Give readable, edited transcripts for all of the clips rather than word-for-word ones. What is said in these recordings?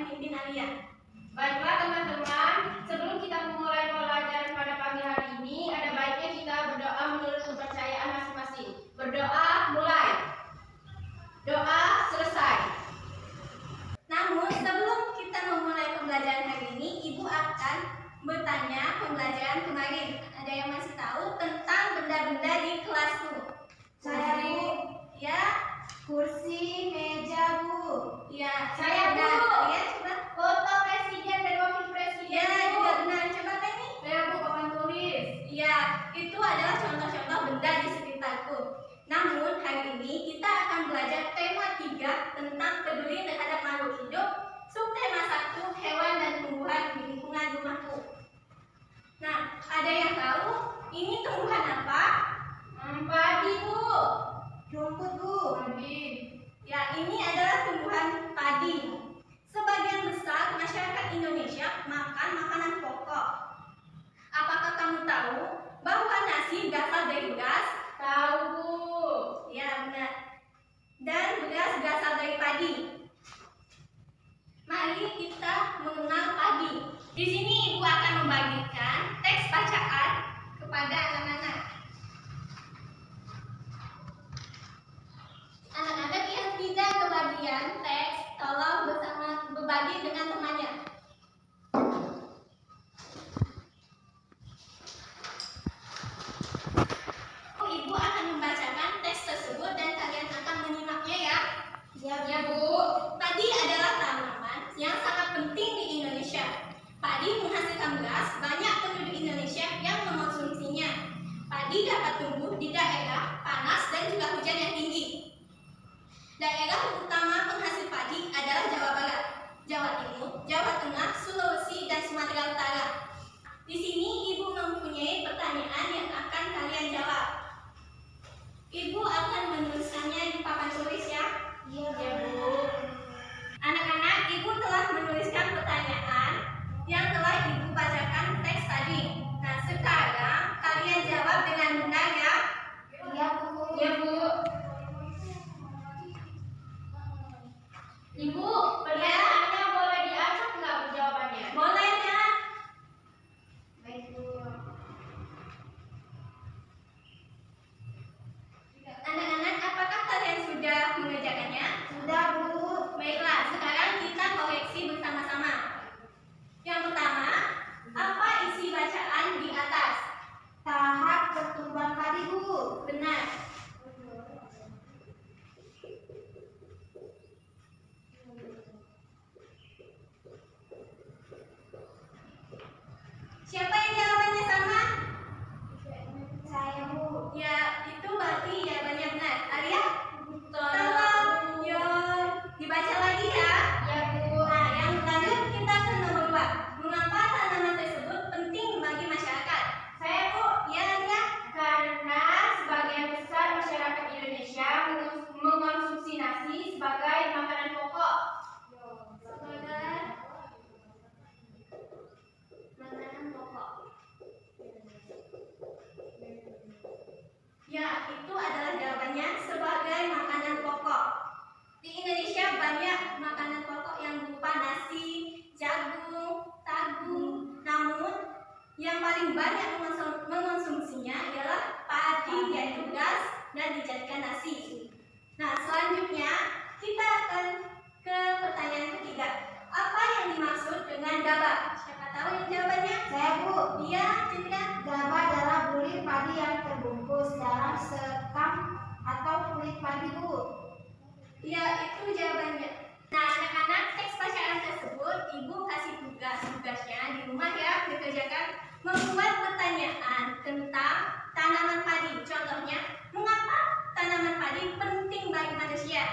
memimpin Alia. Baiklah teman-teman, sebelum kita memulai pelajaran pada pagi hari ini, ada baiknya kita berdoa menurut kepercayaan masing-masing. Berdoa mulai. Doa selesai. Namun sebelum kita memulai pembelajaran hari ini, Ibu akan bertanya pembelajaran kemarin. Ada yang masih tahu tentang benda-benda di kelasmu? Saya, Bu. Ya. Kursi, meja, Bu. Ya, Saya, Bu. Ya, coba. Foto presiden dan wakil presiden. Ya, Bu. juga benar. Coba Teni. Saya, Bu, papan tulis. Ya, itu adalah contoh-contoh benda di sekitarku. Namun hari ini kita akan belajar tema 3 tentang peduli terhadap makhluk hidup, subtema 1 hewan dan tumbuhan di lingkungan rumahku. Nah, ada yang tahu ini tumbuhan apa? Padi, Bu. Rumput, Bu. Padi. Ya, ini adalah tumbuhan padi. Sebagian besar masyarakat Indonesia makan makanan pokok. Apakah kamu tahu bahwa nasi berasal dari beras? Tahu, Bu. Ya, benar. Dan beras berasal dari padi. Mari kita mengenal padi. Di sini Ibu akan membagikan teks bacaan kepada anak-anak. Anak-anak yang tidak kebagian teks, tolong berbagi dengan temannya. Ibu akan membacakan teks tersebut dan kalian akan menyimaknya ya. Ya, Bu. Padi adalah tanaman yang sangat penting di Indonesia. Padi menghasilkan beras, banyak penduduk Indonesia yang mengonsumsinya. Padi dapat tumbuh di daerah panas dan juga hujan yang tinggi. Daerah utama penghasil padi adalah Jawa Barat, Jawa Timur, Jawa Tengah, Sulawesi, dan Sumatera Utara. Di sini Ibu mempunyai pertanyaan yang akan kalian jawab. Ibu akan menuliskannya di papan tulis ya. Iya, Bu. Anak-anak, Ibu telah menuliskan pertanyaan yang telah Ibu bacakan teks tadi. Nah, sekarang kalian jawab dengan benar ya. Iya, Bu. Ya, Bu. Ibu, pertanyaannya boleh diacak nggak jawabannya? Boleh ya. Baik, Bu. Anak-anak, apakah kalian sudah mengerjakannya? Sudah, Bu. Baiklah, sekarang kita koreksi bersama-sama. Yang pertama, apa isi bacaan di atas? Tahap pertumbuhan padi, Bu. Benar. Siapa yang jawabannya sama? Saya, Bu. Ya, itu berarti jawabannya benar. Alia? Tolong. Tolong. Yo, dibaca lagi ya. Ya, Bu. Nah, yang lanjut kita ke nomor 2. Mengapa tanaman tersebut penting bagi masyarakat? Saya, Bu. Ya, Alia. Karena sebagian besar masyarakat Indonesia mengonsumsi nasi sebagai makanan pokok. Sebagai makanan pokok. Ya, itu adalah jawabannya sebagai makanan pokok. Di Indonesia banyak makanan pokok yang berupa nasi, jagung, tagung. Namun, yang paling banyak mengonsumsinya ialah padi yaitu beras dan dijadikan nasi. Nah, selanjutnya kita akan ke pertanyaan ketiga. Apa yang dimaksud dengan gabah? Siapa tahu yang jawabannya? Saya, Bu. Iya, Citra. Gabah adalah bulir padi yang terbungkus dalam sekam atau kulit padi, Bu. Iya, itu jawabannya. Nah, anak-anak, teks bacaan tersebut Ibu kasih tugasnya di rumah ya, dikerjakan membuat pertanyaan tentang tanaman padi. Contohnya, mengapa tanaman padi penting bagi manusia?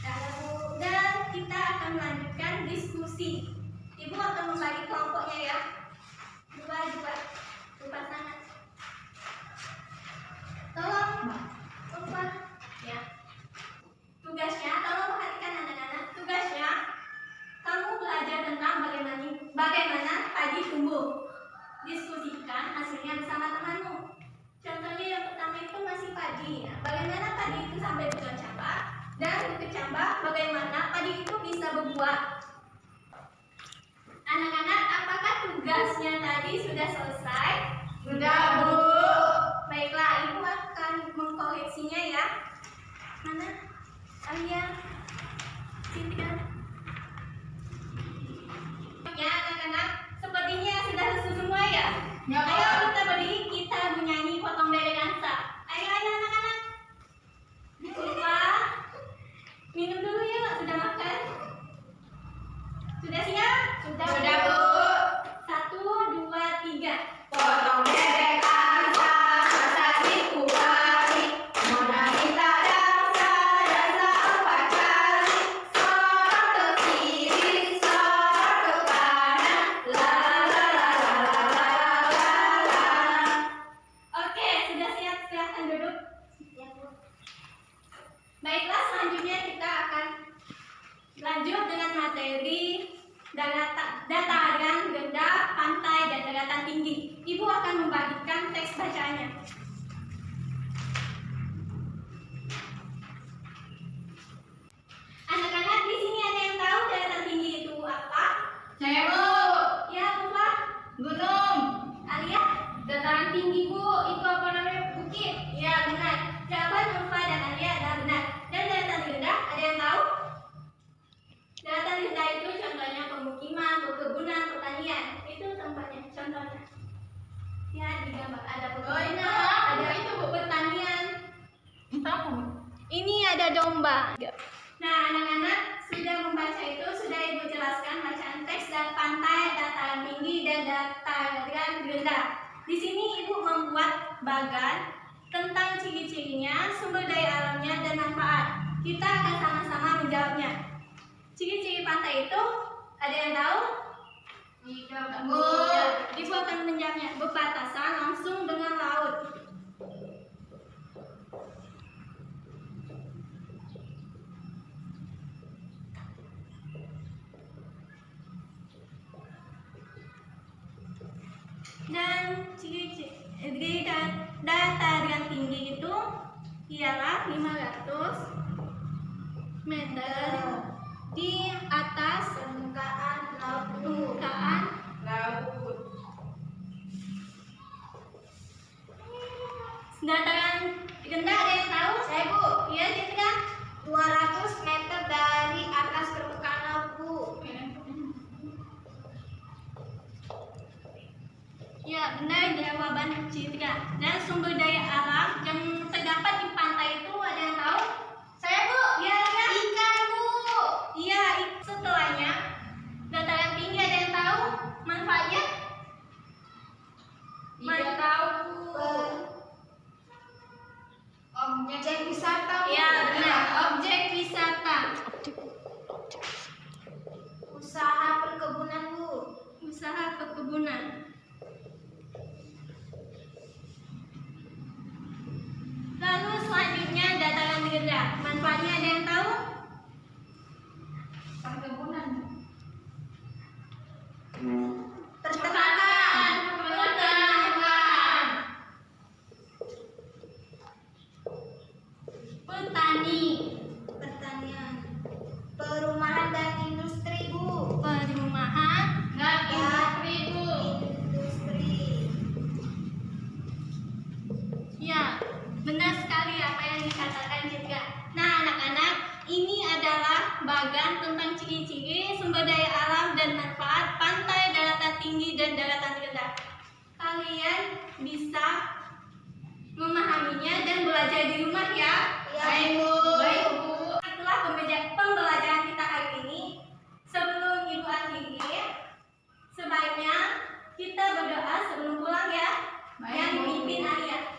Nah, dan kita akan melanjutkan diskusi. Ibu akan membagi kelompoknya ya. Dua pasangan. Tolong, Bapak. Ya. Tugasnya, tolong perhatikan anak-anak. Tugasnya, kamu belajar tentang bagaimana padi tumbuh. Diskusikan hasilnya bersama temanmu. Contohnya yang pertama itu masih padi. Nah, bagaimana padi itu sampai berkecambah dan berkecambah bagaimana padi itu bisa berbuah. tugasnya tadi sudah selesai? Sudah, Bu. Baiklah, Ibu akan mengkoreksinya ya. Mana? Alia, Citra. Ya anak-anak, sepertinya sudah selesai semua ya? Ya, Bu. Ayo kita berdiri, kita menyanyi potong bebek dansa. Ayo anak-anak. Lupa. Minum dulu ya, sudah makan. Sudah siap? Sudah, Bu. 1, 2, 3. Potong bebek dansa, dansa dipukali. Mona kita dansa, dansa 4 kali. Sorot ke kiri, sorot ke kanan. La la la la la la la la. Oke, sudah siap, silahkan duduk. Baiklah, selanjutnya kita akan lanjut dengan materi dataran rendah, pantai, dan daratan tinggi. Ibu akan membagikan teks bacaannya. Anak-anak, di sini ada yang tahu daratan tinggi itu apa? Saya, Bu. Ya, lupa. Gunung. Alia? Dataran tinggi, Bu. Itu apa namanya? Bukit. Ya, benar. Jawaban Ulfa dan Alia adalah benar. Dan daratan rendah, ada yang tahu? Daratan rendah itu contohnya pemukiman, perkebunan, pertanian. Itu tempatnya, contohnya. Ya, di gambar ada perkebunan, ada itu, Bu. pertanian. Entah, Bu. Ini ada domba. Nah, anak-anak sudah membaca itu, sudah Ibu jelaskan bacaan teks dari pantai, dataran tinggi, dan dataran rendah. Di sini Ibu membuat bagan tentang ciri-cirinya, sumber daya alamnya, dan manfaat. Kita akan sama-sama menjawabnya. Ciri-ciri pantai itu ada yang tahu? Tidak, Bu. Ya, Ibu akan menjawabnya. Berbatasan langsung dengan laut. Dan ciri-ciri dataran tinggi itu ialah 500 meter di atas permukaan laut. Laut. Dataran rendah ada yang tahu? Saya, Bu. Iya, Citra. 200 meter dari atas permukaan laut, Bu. Ya, benar jawaban Citra. Dan sumber daya alam yang terdapat di pantai itu ada yang tahu? Saya, Bu. Iya, ya. Ikan, Bu. Iya, setelahnya dataran tinggi ada yang tahu manfaatnya? Tidak tahu, Bu. Objek wisata, Bu. Iya, benar. Objek wisata. Usaha perkebunan, Bu. Usaha perkebunan. Lalu selanjutnya dataran rendah. Manfaatnya ada yang tahu? Perkebunan. Peternakan. Peternakan. Petani. Pertanian. Perumahan dan industri, Bu. Perumahan. Dan industri, Bu. Industri. Ya, benar sekali apa yang dikatakan Citra. Nah, anak-anak, ini adalah bagan tentang ciri-ciri sumber daya alam dan manfaat pantai, daratan tinggi, dan daratan rendah. Kalian bisa memahaminya dan belajar di rumah ya. Baik, Bu. Baik, Bu. Itulah pembelajaran kita hari ini. Sebelum Ibu akhiri, sebaiknya kita berdoa sebelum pulang ya. Baik, Yang Bu. dipimpin Alia.